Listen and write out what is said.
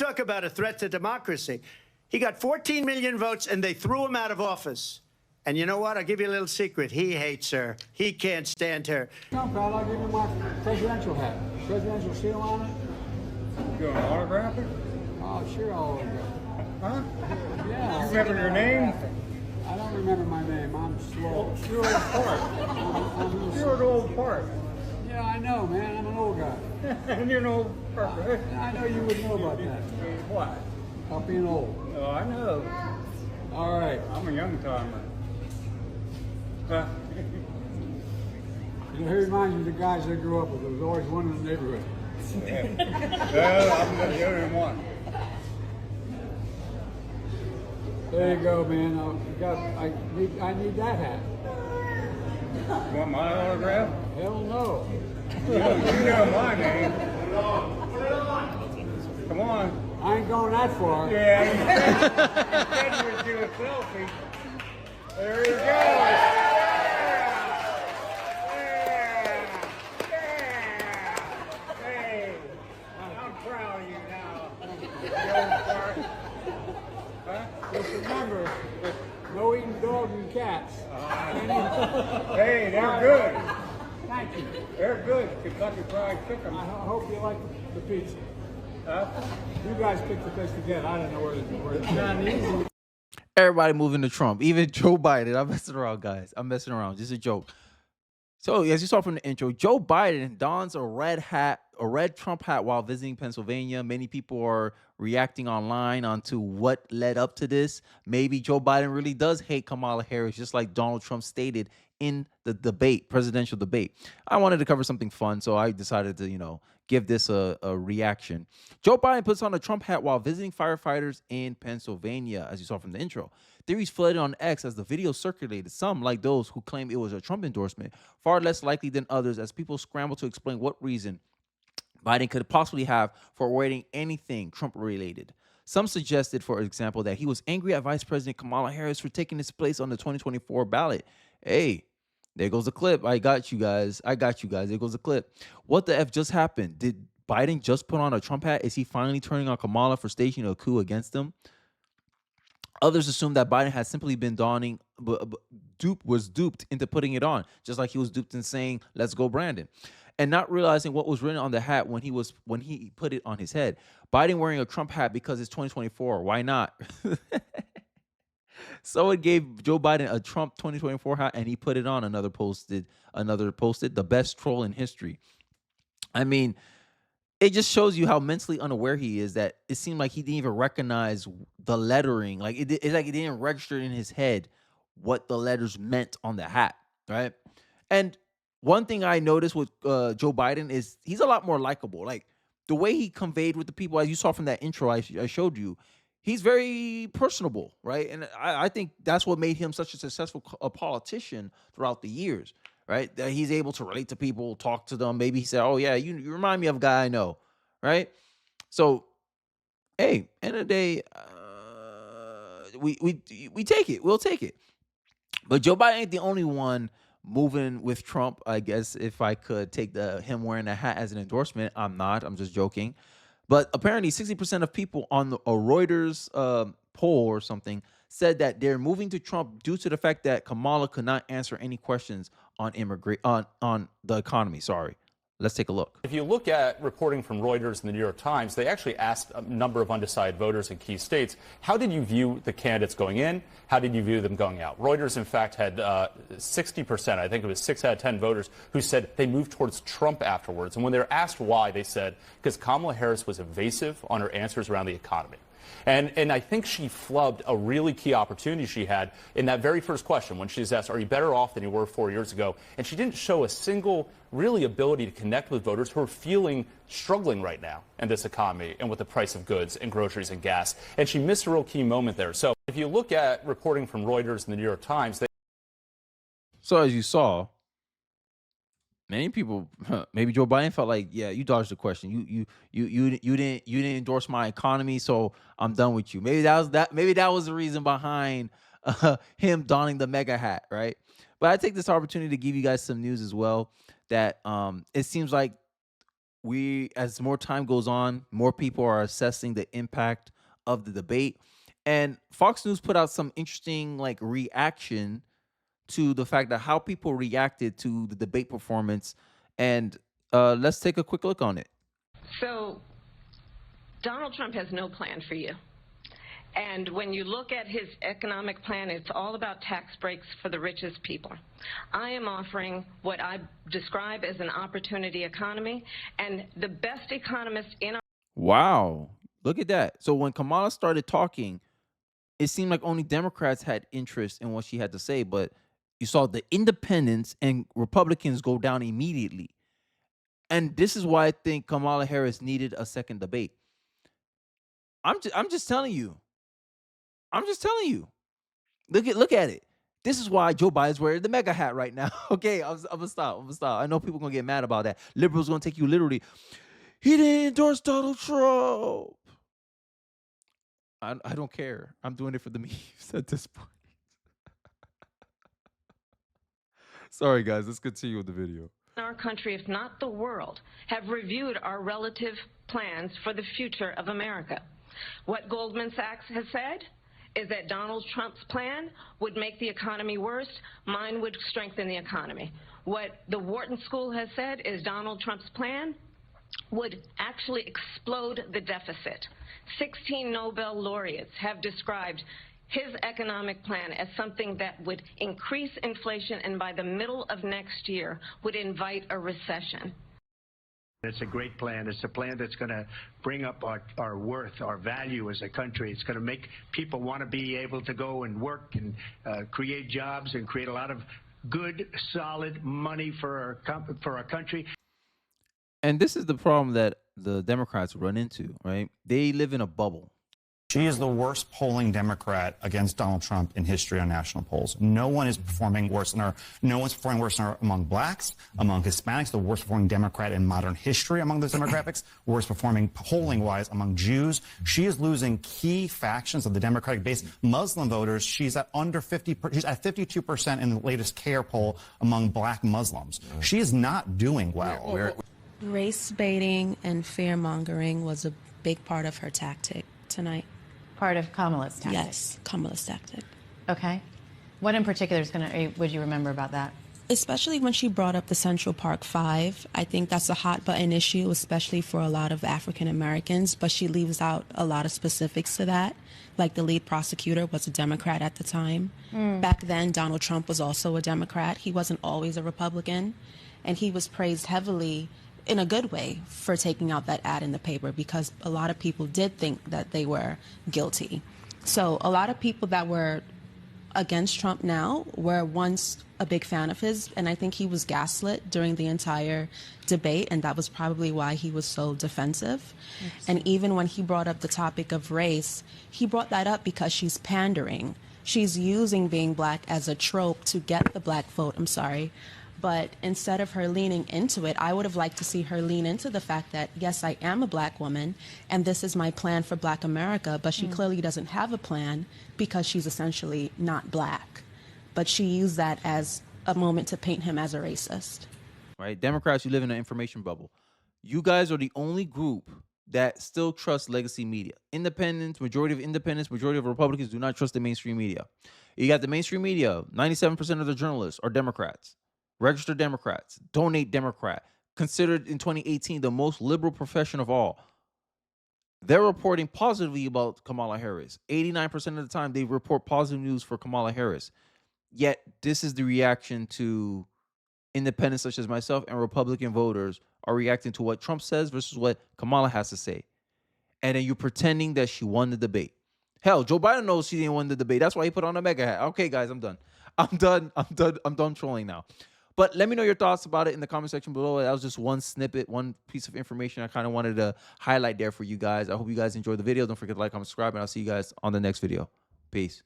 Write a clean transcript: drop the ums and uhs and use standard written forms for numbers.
talk about a threat to democracy. He got 14 million votes, and they threw him out of office. And you know what? I'll give you a little secret. He hates her. He can't stand her. No, pal, I'll give you my presidential hat. Presidential seal on it. You want to autograph it? Oh, sure, I'll autograph it. Huh? Yeah. You remember your name? I don't remember my name. I'm slow. You're an old part. You're an old part. Yeah, I know, man. I'm an old guy. And you're an old part, right? I know you would know about that. What? About being old. Oh, I know. All right. I'm a young timer. Huh? You know, he reminds me of the guys I grew up with. There was always one in the neighborhood. Yeah. Well, I'm the only one. There you go, man. I need that hat. You want my autograph? Hell no. You know my name. Come on. I ain't going that far. Yeah, you said you would do a selfie. There he goes. Hey, I'm proud of you now. You old fart. Huh? Just remember, no eating dogs and cats. Hey, they're good. Thank you. They're good. Kentucky Fried Chicken. I hope you like the pizza. Huh? You guys picked the place to get. I don't know where it's not easy. Everybody moving to Trump, even Joe Biden. I'm messing around, guys. I'm messing around. Just a joke. So, as you saw from the intro, Joe Biden dons a red Trump hat while visiting Pennsylvania. Many people are reacting online onto what led up to this. Maybe Joe Biden really does hate Kamala Harris, just like Donald Trump stated in the presidential debate. I wanted to cover something fun, so I decided to, give this a reaction. Joe Biden puts on a Trump hat while visiting firefighters in Pennsylvania, as you saw from the intro. Theories flooded on X as the video circulated, some, like those who claim it was a Trump endorsement, far less likely than others, as people scramble to explain what reason Biden could possibly have for avoiding anything Trump-related. Some suggested, for example, that he was angry at Vice President Kamala Harris for taking his place on the 2024 ballot. Hey, there goes the clip. I got you guys. There goes the clip. What the F just happened? Did Biden just put on a Trump hat? Is he finally turning on Kamala for staging a coup against him? Others assume that Biden has simply been was duped into putting it on, just like he was duped in saying, "Let's go, Brandon," and not realizing what was written on the hat when he put it on his head. Biden wearing a Trump hat because it's 2024. Why not? Someone gave Joe Biden a Trump 2024 hat and he put it on. Another posted the best troll in history. I mean, it just shows you how mentally unaware he is, that it seemed like he didn't even recognize the lettering. Like it's like it didn't register in his head what the letters meant on the hat, right? And one thing I noticed with Joe Biden is he's a lot more likable. Like the way he conveyed with the people, as you saw from that intro I showed you, he's very personable, right? And I think that's what made him such a successful politician throughout the years, right? That he's able to relate to people, talk to them. Maybe he said, "Oh yeah, you remind me of a guy I know," right? So, hey, end of the day, we take it. We'll take it. But Joe Biden ain't the only one moving with Trump. I guess if I could take him wearing a hat as an endorsement, I'm not. I'm just joking. But apparently 60% of people on a Reuters poll or something said that they're moving to Trump due to the fact that Kamala could not answer any questions on on the economy. Sorry. Let's take a look. If you look at reporting from Reuters and the New York Times, they actually asked a number of undecided voters in key states, how did you view the candidates going in? How did you view them going out? Reuters, in fact, had 60%, I think it was 6 out of 10 voters, who said they moved towards Trump afterwards. And when they were asked why, they said, because Kamala Harris was evasive on her answers around the economy. And I think she flubbed a really key opportunity she had in that very first question when she was asked, are you better off than you were 4 years ago? And she didn't show a single really ability to connect with voters who are struggling right now in this economy and with the price of goods and groceries and gas. And she missed a real key moment there. So if you look at reporting from Reuters and the New York Times, So as you saw, many people, maybe Joe Biden felt like, yeah, you dodged the question. You didn't endorse my economy, so I'm done with you. Maybe that was the reason behind him donning the mega hat, right? But I take this opportunity to give you guys some news as well, that it seems like as more time goes on, more people are assessing the impact of the debate. And Fox News put out some interesting like reaction to the fact that how people reacted to the debate performance. And let's take a quick look on it. So Donald Trump has no plan for you. And when you look at his economic plan, it's all about tax breaks for the richest people. I am offering what I describe as an opportunity economy, and the best economist in our— Wow. Look at that. So when Kamala started talking, it seemed like only Democrats had interest in what she had to say, but you saw the independents and Republicans go down immediately. And this is why I think Kamala Harris needed a second debate. I'm just telling you. I'm just telling you. Look at it. This is why Joe Biden's wearing the mega hat right now. Okay, I'm gonna stop. I know people are gonna get mad about that. Liberals gonna take you literally. He didn't endorse Donald Trump. I don't care. I'm doing it for the memes at this point. Sorry, guys. Let's continue with the video. our country, if not the world, have reviewed our relative plans for the future of America. What Goldman Sachs has said is that Donald Trump's plan would make the economy worse. Mine would strengthen the economy. What the Wharton School has said is Donald Trump's plan would actually explode the deficit. 16 Nobel laureates have described his economic plan as something that would increase inflation and by the middle of next year would invite a recession. It's a great plan. It's a plan that's going to bring up our worth, our value as a country. It's going to make people want to be able to go and work and create jobs and create a lot of good, solid money for our country. And this is the problem that the Democrats run into, right? They live in a bubble. She is the worst polling Democrat against Donald Trump in history on national polls. No one is performing worse than her. No one's performing worse than her among blacks, among Hispanics, the worst performing Democrat in modern history among those demographics, worst performing polling-wise among Jews. She is losing key factions of the Democratic base. Muslim voters, she's at under 50, she's at 52% in the latest CAIR poll among black Muslims. She is not doing well. Race baiting and fear mongering was a big part of her tactic tonight. Part of Kamala's tactic? Yes, Kamala's tactic. Okay. What in particular would you remember about that? Especially when she brought up the Central Park Five. I think that's a hot button issue, especially for a lot of African Americans, but she leaves out a lot of specifics to that. Like the lead prosecutor was a Democrat at the time. Back then, Donald Trump was also a Democrat. He wasn't always a Republican, and he was praised heavily in a good way for taking out that ad in the paper because a lot of people did think that they were guilty. So a lot of people that were against Trump now were once a big fan of his, and I think he was gaslit during the entire debate, and that was probably why he was so defensive. And even when he brought up the topic of race, he brought that up because she's pandering. She's using being black as a trope to get the black vote, But instead of her leaning into it, I would have liked to see her lean into the fact that, yes, I am a black woman, and this is my plan for black America, but she clearly doesn't have a plan because she's essentially not black. But she used that as a moment to paint him as a racist. Right? Democrats, you live in an information bubble. You guys are the only group that still trusts legacy media. Majority of Republicans do not trust the mainstream media. You got the mainstream media, 97% of the journalists are Democrats. Registered Democrats, donate Democrat, considered in 2018 the most liberal profession of all. They're reporting positively about Kamala Harris. 89% of the time, they report positive news for Kamala Harris. Yet, this is the reaction to independents such as myself and Republican voters are reacting to what Trump says versus what Kamala has to say. And then you're pretending that she won the debate. Hell, Joe Biden knows she didn't win the debate. That's why he put on a mega hat. Okay, guys, I'm done. I'm done trolling now. But let me know your thoughts about it in the comment section below. That was just one snippet, one piece of information I kind of wanted to highlight there for you guys. I hope you guys enjoyed the video. Don't forget to like, comment, subscribe, and I'll see you guys on the next video. Peace.